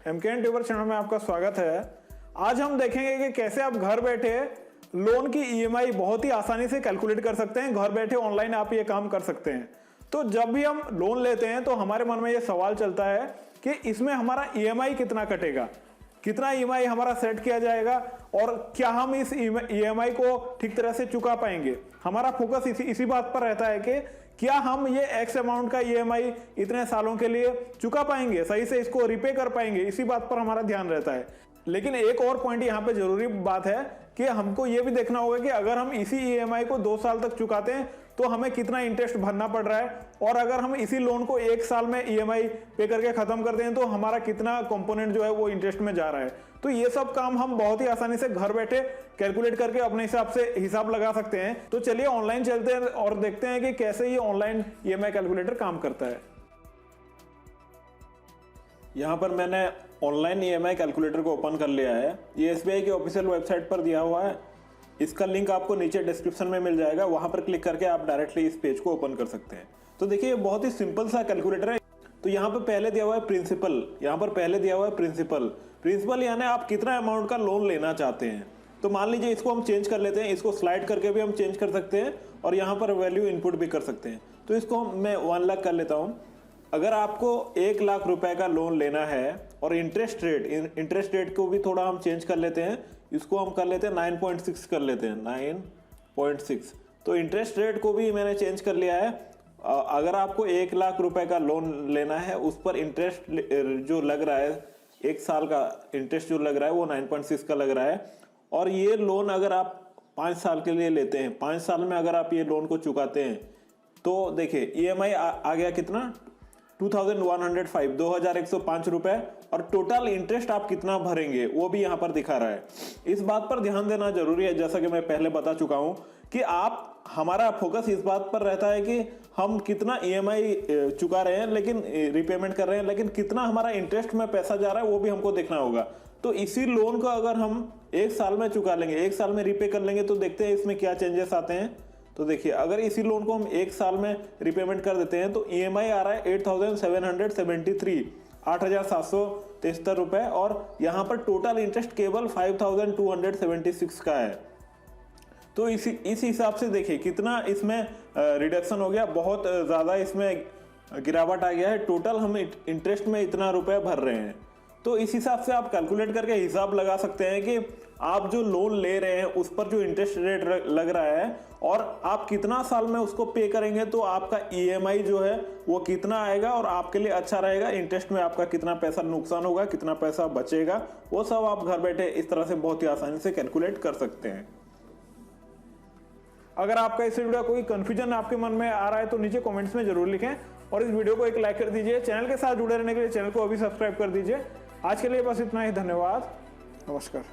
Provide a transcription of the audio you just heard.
MKN tuber channel में आपका स्वागत है। आज हम देखेंगे कि कैसे आप घर बैठे लोन की ईएमआई बहुत ही आसानी से कैलकुलेट कर सकते हैं। घर बैठे ऑनलाइन आप ये काम कर सकते हैं। तो जब भी हम लोन लेते हैं तो हमारे मन में ये सवाल चलता है कि इसमें हमारा ईएमआई कितना कटेगा, कितना ईएमआई हमारा सेट किया जाएगा और क्या हम इस ईएमआई को ठीक तरह से चुका पाएंगे। हमारा फोकस इसी बात पर रहता है कि क्या हम ये एक्स अमाउंट का ईएमआई इतने सालों के लिए चुका पाएंगे, सही से इसको रिपे कर पाएंगे, इसी बात पर हमारा ध्यान रहता है। लेकिन एक और पॉइंट यहाँ पे जरूरी बात है कि हमको ये भी देखना होगा कि अगर हम इसी ईएमआई को 2 साल तक चुकाते हैं तो हमें कितना इंटरेस्ट भरना पड़ रहा है, और अगर हम इसी लोन को 1 साल में ईएमआई पे करके खत्म करते हैं तो हमारा कितना कंपोनेंट जो है वो इंटरेस्ट में जा रहा है। तो ये सब काम हम बहुत ही आसानी से घर बैठे कैलकुलेट करके अपने हिसाब से हिसाब लगा सकते हैं। तो चलिए ऑनलाइन चलते हैं और देखते हैं कि कैसे ये ऑनलाइन ईएमआई कैलकुलेटर काम करता है। यहाँ पर मैंने ऑनलाइन ईएमआई कैलकुलेटर को ओपन कर लिया है। ये एसबीआई की ऑफिशियल वेबसाइट पर दिया हुआ है। इसका लिंक आपको नीचे डिस्क्रिप्शन में मिल जाएगा, वहां पर क्लिक करके आप डायरेक्टली इस पेज को ओपन कर सकते हैं। तो देखिए, बहुत ही सिंपल सा कैलकुलेटर है। तो यहाँ पर पहले दिया हुआ है प्रिंसिपल, यहाँ पर पहले दिया हुआ है प्रिंसिपल यानी आप कितना अमाउंट का लोन लेना चाहते हैं। तो मान लीजिए इसको हम चेंज कर लेते हैं, इसको स्लाइड करके भी हम चेंज कर सकते हैं और यहाँ पर वैल्यू इनपुट भी कर सकते हैं। तो इसको मैं 1 लाख कर लेता हूँ। अगर आपको 1 लाख रुपए का लोन लेना है और इंटरेस्ट रेट को भी थोड़ा हम चेंज कर लेते हैं, इसको हम कर लेते हैं 9.6 कर लेते हैं, 9.6। तो इंटरेस्ट रेट को भी मैंने चेंज कर लिया है। अगर आपको 1 लाख रुपए का लोन लेना है, उस पर इंटरेस्ट जो लग रहा है, 1 साल का इंटरेस्ट जो लग रहा है वो 9.6 का लग रहा है। और ये लोन अगर आप 5 साल के लिए लेते हैं, 5 साल में अगर आप ये लोन को चुकाते हैं तो देखिए ईएमआई आ गया कितना, 2105 रुपए, और टोटल इंटरेस्ट आप कितना भरेंगे वो भी यहाँ पर दिखा रहा है। इस बात पर ध्यान देना जरूरी है, जैसा कि मैं पहले बता चुका हूँ कि हमारा फोकस इस बात पर रहता है कि हम कितना ईएमआई चुका रहे हैं, लेकिन रिपेमेंट कर रहे हैं, लेकिन कितना हमारा इंटरेस्ट में पैसा जा रहा है वो भी हमको देखना होगा। तो इसी लोन को अगर हम 1 साल में चुका लेंगे, 1 साल में रिपे कर लेंगे, तो देखते हैं इसमें क्या चेंजेस आते हैं। तो देखिए, अगर इसी लोन को हम 1 साल में रिपेमेंट कर देते हैं तो ईएमआई आ रहा है 8,773, 8,773 रुपए, और यहाँ पर टोटल इंटरेस्ट केवल 5,276 का है। तो इस हिसाब से देखिए कितना इसमें रिडक्शन हो गया, बहुत ज़्यादा इसमें गिरावट आ गया है। टोटल हम इंटरेस्ट में इतना रुपए भर रहे हैं। तो इस हिसाब से आप कैलकुलेट करके हिसाब लगा सकते हैं कि आप जो लोन ले रहे हैं उस पर जो इंटरेस्ट रेट लग रहा है और आप कितना साल में उसको पे करेंगे, तो आपका ईएमआई जो है वो कितना आएगा और आपके लिए अच्छा रहेगा। इंटरेस्ट में आपका कितना पैसा नुकसान होगा, कितना पैसा बचेगा, वो सब आप घर बैठे इस तरह से बहुत ही आसानी से कैलकुलेट कर सकते हैं। अगर आपका इस वीडियो कोई कंफ्यूजन आपके मन में आ रहा है तो नीचे कमेंट्स में जरूर लिखें और इस वीडियो को एक लाइक कर दीजिए। चैनल के साथ जुड़े रहने के लिए चैनल को अभी सब्सक्राइब कर दीजिए। आज के लिए बस इतना ही। धन्यवाद, नमस्कार।